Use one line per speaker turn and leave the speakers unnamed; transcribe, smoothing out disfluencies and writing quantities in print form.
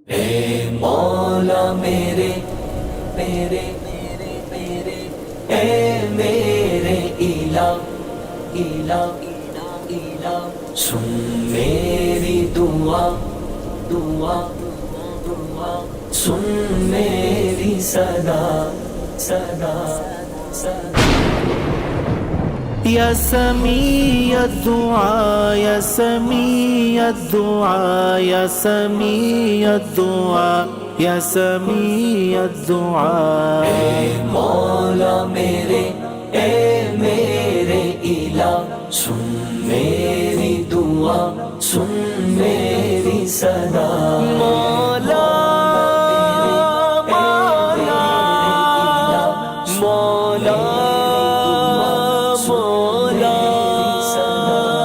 اے مولا میرے میرے میرے میرے اے میرے الہ الہ الہ سن میری دعا دعا دعا سن میری صدا صدا صدا
یا سمیع الدعاء یا سمیع الدعاء یا سمیع الدعاء یا سمیع الدعاء
اے مولا میرے اے میرے الہ سن میری دعا سن میری صدا